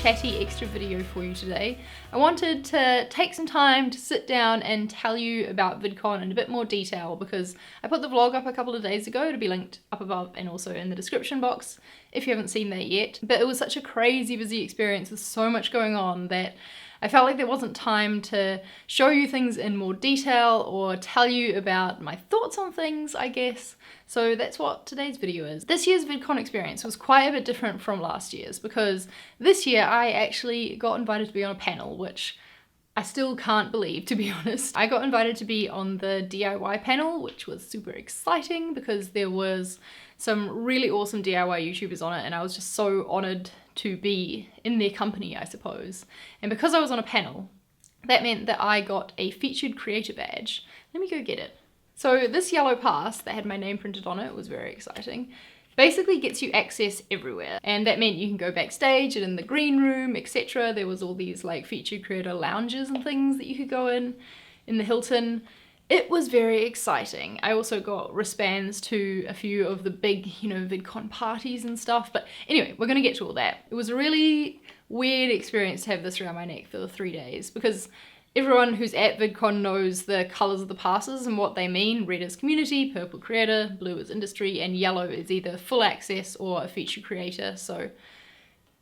chatty extra video for you today. I wanted to take some time to sit down and tell you about VidCon in a bit more detail because I put the vlog up a couple of days ago to be linked up above and also in the description box if you haven't seen that yet. But it was such a crazy busy experience with so much going on that I felt like there wasn't time to show you things in more detail or tell you about my thoughts on things, I guess. So that's what today's video is. This year's VidCon experience was quite a bit different from last year's because this year I actually got invited to be on a panel, which I still can't believe, to be honest. I got invited to be on the DIY panel, which was super exciting because there was some really awesome DIY YouTubers on it and I was just so honored to be in their company, I suppose. And because I was on a panel, that meant that I got a featured creator badge. Let me go get it. So this yellow pass that had my name printed on it was very exciting. Basically gets you access everywhere. And that meant you can go backstage and in the green room, etc. There was all these like featured creator lounges and things that you could go in the Hilton. It was very exciting. I also got wristbands to a few of the big, VidCon parties and stuff. But anyway, we're gonna get to all that. It was a really weird experience to have this around my neck for 3 days because everyone who's at VidCon knows the colors of the passes and what they mean. Red is community, purple creator, blue is industry, and yellow is either full access or a featured creator. So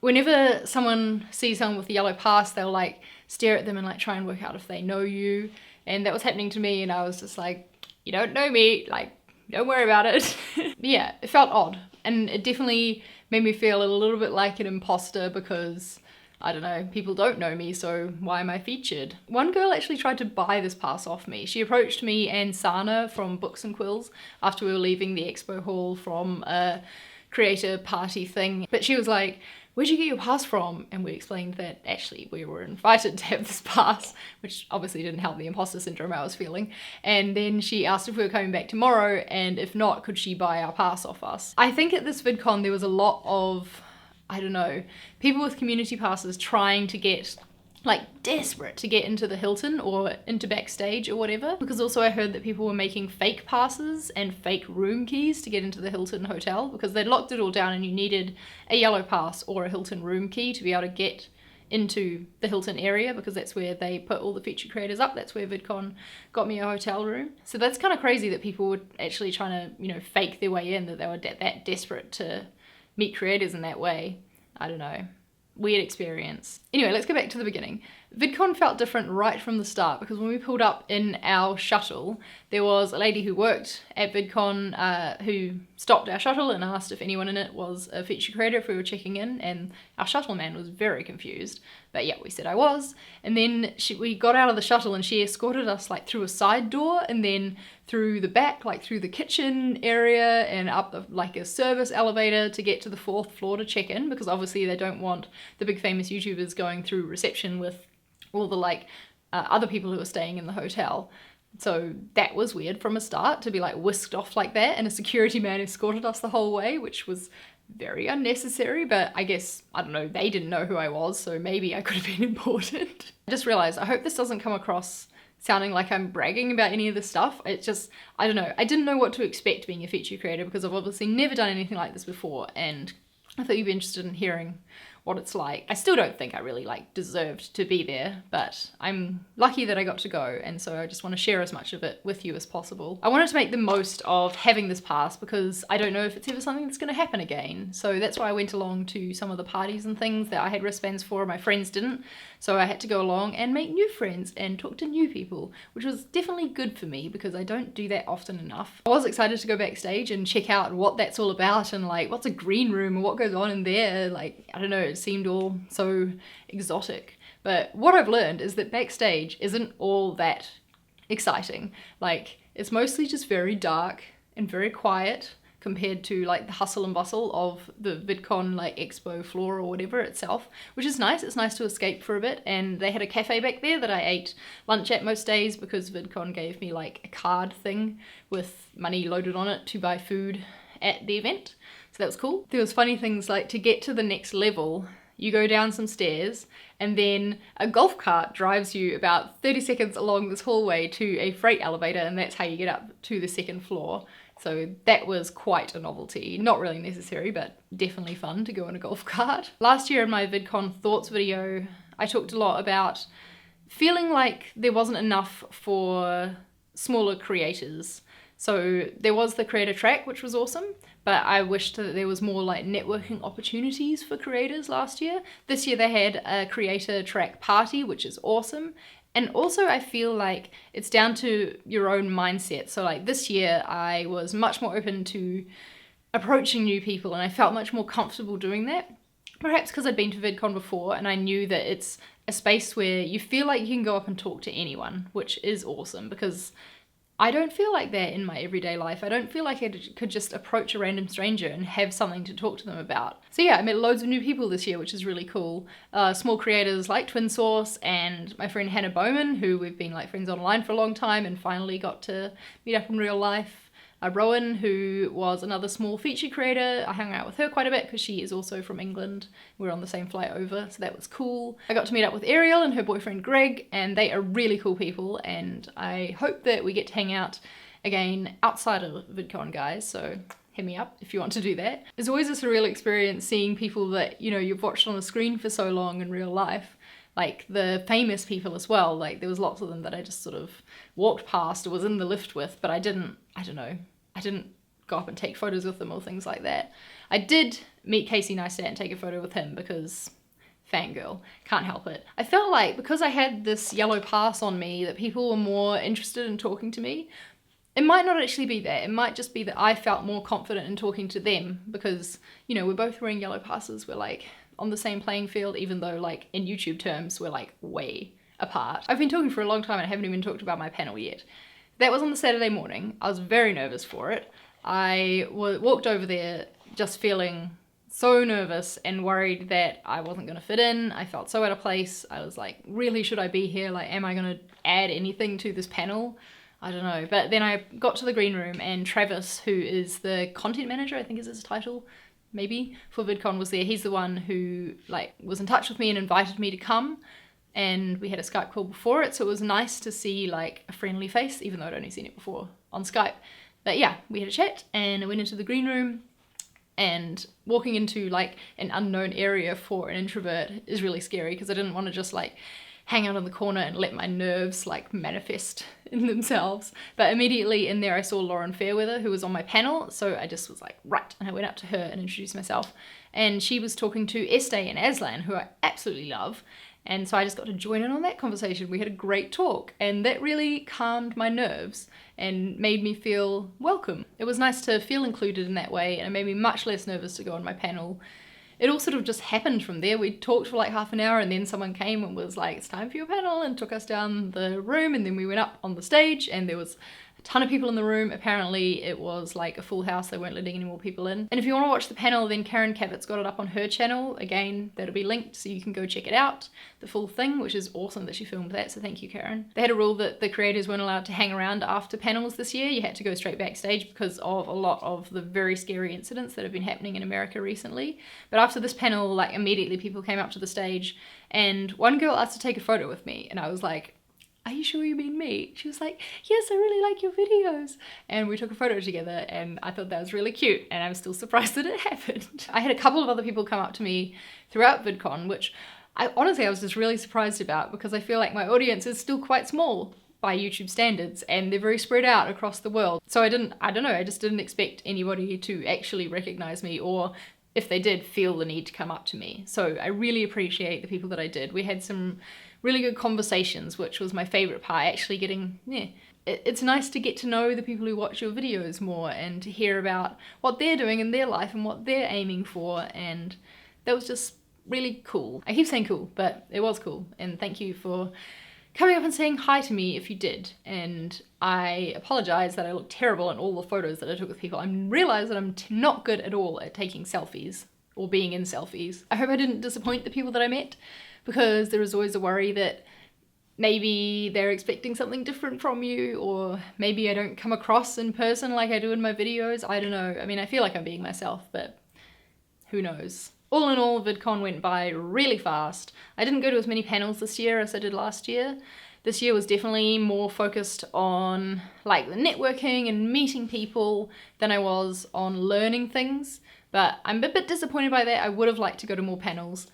whenever someone sees someone with a yellow pass, they'll like stare at them and like try and work out if they know you. And that was happening to me and I was just like, you don't know me, like, don't worry about it. Yeah, it felt odd. And it definitely made me feel a little bit like an imposter because, I don't know, people don't know me, so why am I featured? One girl actually tried to buy this pass off me. She approached me and Sana from Books and Quills after we were leaving the expo hall from a creator party thing. But she was like, where'd you get your pass from? And we explained that actually we were invited to have this pass, which obviously didn't help the imposter syndrome I was feeling. And then she asked if we were coming back tomorrow, and if not, could she buy our pass off us? I think at this VidCon there was a lot of, I don't know, people with community passes trying to get, like, desperate to get into the Hilton or into backstage or whatever. Because also I heard that people were making fake passes and fake room keys to get into the Hilton hotel because they'd locked it all down and you needed a yellow pass or a Hilton room key to be able to get into the Hilton area because that's where they put all the featured creators up. That's where VidCon got me a hotel room. So that's kind of crazy that people were actually trying to, fake their way in, that they were that desperate to meet creators in that way. I don't know. Weird experience. Anyway, let's go back to the beginning. VidCon felt different right from the start because when we pulled up in our shuttle, there was a lady who worked at VidCon who stopped our shuttle and asked if anyone in it was a featured creator if we were checking in, and our shuttle man was very confused. But yeah, we said I was. And then we got out of the shuttle and she escorted us like through a side door and then through the back, like through the kitchen area and up like a service elevator to get to the 4th floor to check in because obviously they don't want the big famous YouTubers going through reception with all the other people who are staying in the hotel. So that was weird from a start to be like whisked off like that, and a security man escorted us the whole way, which was very unnecessary, but I guess, I don't know, they didn't know who I was, so maybe I could have been important. I just realized, I hope this doesn't come across sounding like I'm bragging about any of this stuff. It's just, I don't know, I didn't know what to expect being a feature creator because I've obviously never done anything like this before, and I thought you'd be interested in hearing what it's like. I still don't think I really deserved to be there, but I'm lucky that I got to go, and so I just want to share as much of it with you as possible. I wanted to make the most of having this pass because I don't know if it's ever something that's going to happen again, so that's why I went along to some of the parties and things that I had wristbands for. My friends didn't, so I had to go along and make new friends and talk to new people, which was definitely good for me because I don't do that often enough. I was excited to go backstage and check out what that's all about and what's a green room and what goes on in there. I don't know, it seemed all so exotic. But what I've learned is that backstage isn't all that exciting. It's mostly just very dark and very quiet compared to the hustle and bustle of the VidCon expo floor or whatever itself, which is nice. It's nice to escape for a bit. And they had a cafe back there that I ate lunch at most days because VidCon gave me a card thing with money loaded on it to buy food at the event. So that was cool. There was funny things to get to the next level, you go down some stairs and then a golf cart drives you about 30 seconds along this hallway to a freight elevator, and that's how you get up to the 2nd floor. So that was quite a novelty. Not really necessary, but definitely fun to go in a golf cart. Last year in my VidCon thoughts video, I talked a lot about feeling like there wasn't enough for smaller creators. So there was the creator track, which was awesome, but I wished that there was more like networking opportunities for creators last year. This year they had a creator track party, which is awesome. And also I feel like it's down to your own mindset. So like this year I was much more open to approaching new people and I felt much more comfortable doing that. Perhaps because I'd been to VidCon before and I knew that it's a space where you feel like you can go up and talk to anyone, which is awesome because I don't feel like that in my everyday life. I don't feel like I could just approach a random stranger and have something to talk to them about. So yeah, I met loads of new people this year, which is really cool. Small creators like Twin Source and my friend Hannah Bowman, who we've been like friends online for a long time and finally got to meet up in real life. Rowan, who was another small feature creator. I hung out with her quite a bit because she is also from England. We're on the same flight over, so that was cool. I got to meet up with Ariel and her boyfriend Greg, and they are really cool people, and I hope that we get to hang out again outside of VidCon, guys, so hit me up if you want to do that. It's always a surreal experience seeing people that, you know, you've watched on a screen for so long in real life. Like the famous people as well, like there was lots of them that I just sort of walked past or was in the lift with, but I didn't go up and take photos with them or things like that. I did meet Casey Neistat and take a photo with him because fangirl, can't help it. I felt like because I had this yellow pass on me that people were more interested in talking to me. It might not actually be that, it might just be that I felt more confident in talking to them because, you know, we're both wearing yellow passes, we're like on the same playing field, even though like in YouTube terms we're like way apart. I've been talking for a long time and I haven't even talked about my panel yet. That was on the Saturday morning. I was very nervous for it. I walked over there just feeling so nervous and worried that I wasn't gonna fit in. I felt so out of place. I was like, really, should I be here? Like, am I gonna add anything to this panel? I don't know. But then I got to the green room and Travis, who is the content manager, I think is his title, maybe, for VidCon, was there. He's the one who like was in touch with me and invited me to come, and we had a Skype call before it, so it was nice to see like a friendly face, even though I'd only seen it before on Skype. But yeah, we had a chat and I went into the green room, and walking into like an unknown area for an introvert is really scary because I didn't want to just like hang out in the corner and let my nerves like manifest in themselves. But immediately in there I saw Lauren Fairweather, who was on my panel, so I just was like, right, and I went up to her and introduced myself. And she was talking to Estee and Aslan, who I absolutely love, and so I just got to join in on that conversation. We had a great talk, and that really calmed my nerves and made me feel welcome. It was nice to feel included in that way, and it made me much less nervous to go on my panel. It all sort of just happened from there. We talked for like half an hour and then someone came and was like, it's time for your panel, and took us down the room, and then we went up on the stage and there was a ton of people in the room. Apparently it was like a full house, they weren't letting any more people in. And if you want to watch the panel, then Karen Cabot's got it up on her channel. Again, that'll be linked so you can go check it out, the full thing, which is awesome that she filmed that, so thank you, Karen. They had a rule that the creators weren't allowed to hang around after panels this year. You had to go straight backstage because of a lot of the very scary incidents that have been happening in America recently. But after this panel, like immediately people came up to the stage and one girl asked to take a photo with me, and I was like, are you sure you mean me? She was like, yes, I really like your videos. And we took a photo together and I thought that was really cute, and I'm still surprised that it happened. I had a couple of other people come up to me throughout VidCon, which I was just really surprised about because I feel like my audience is still quite small by YouTube standards and they're very spread out across the world. So I just didn't expect anybody to actually recognize me, or if they did, feel the need to come up to me. So I really appreciate the people that I did. We had some really good conversations, which was my favorite part, actually getting, it's nice to get to know the people who watch your videos more and to hear about what they're doing in their life and what they're aiming for, and that was just really cool. I keep saying cool, but it was cool, and thank you for coming up and saying hi to me if you did. And I apologize that I look terrible in all the photos that I took with people. I realize that I'm not good at all at taking selfies or being in selfies. I hope I didn't disappoint the people that I met, because there is always a worry that maybe they're expecting something different from you, or maybe I don't come across in person like I do in my videos. I don't know. I mean, I feel like I'm being myself, but who knows? All in all, VidCon went by really fast. I didn't go to as many panels this year as I did last year, This year was definitely more focused on like the networking and meeting people than I was on learning things. But I'm a bit disappointed by that. I would have liked to go to more panels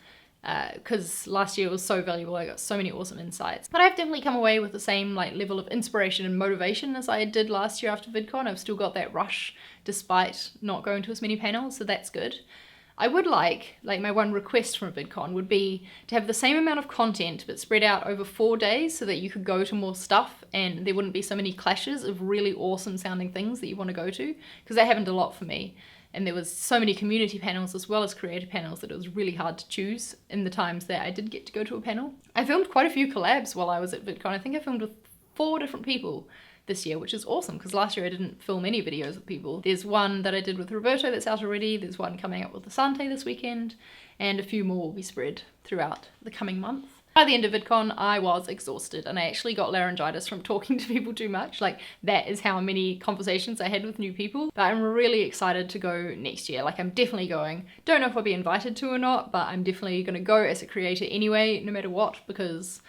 because last year was so valuable. I got so many awesome insights. But I've definitely come away with the same like level of inspiration and motivation as I did last year after VidCon. I've still got that rush despite not going to as many panels, so that's good. I would like my one request from VidCon would be to have the same amount of content but spread out over 4 days so that you could go to more stuff and there wouldn't be so many clashes of really awesome sounding things that you want to go to, because that happened a lot for me. And there was so many community panels as well as creator panels that it was really hard to choose in the times that I did get to go to a panel. I filmed quite a few collabs while I was at VidCon. I think I filmed with 4 different people this year, which is awesome because last year I didn't film any videos with people. There's one that I did with Roberto that's out already, there's one coming up with Asante this weekend, and a few more will be spread throughout the coming month. By the end of VidCon, I was exhausted and I actually got laryngitis from talking to people too much. Like, that is how many conversations I had with new people. But I'm really excited to go next year. Like, I'm definitely going. Don't know if I'll be invited to or not, but I'm definitely gonna go as a creator anyway, no matter what, because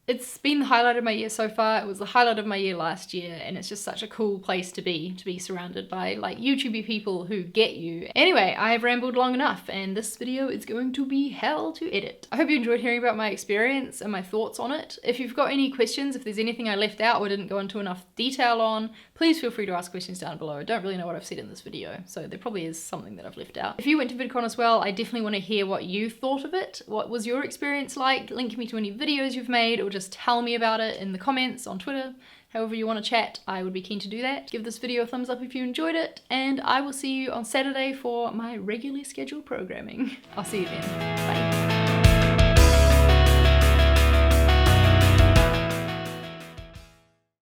it's been the highlight of my year so far. It was the highlight of my year last year, and it's just such a cool place to be surrounded by like YouTubey people who get you. Anyway, I have rambled long enough, and this video is going to be hell to edit. I hope you enjoyed hearing about my experience and my thoughts on it. If you've got any questions, if there's anything I left out or didn't go into enough detail on, please feel free to ask questions down below. I don't really know what I've said in this video, so there probably is something that I've left out. If you went to VidCon as well, I definitely want to hear what you thought of it. What was your experience like? Link me to any videos you've made, or just tell me about it in the comments on Twitter. However you want to chat, I would be keen to do that. Give this video a thumbs up if you enjoyed it, and I will see you on Saturday for my regularly scheduled programming. I'll see you then. Bye.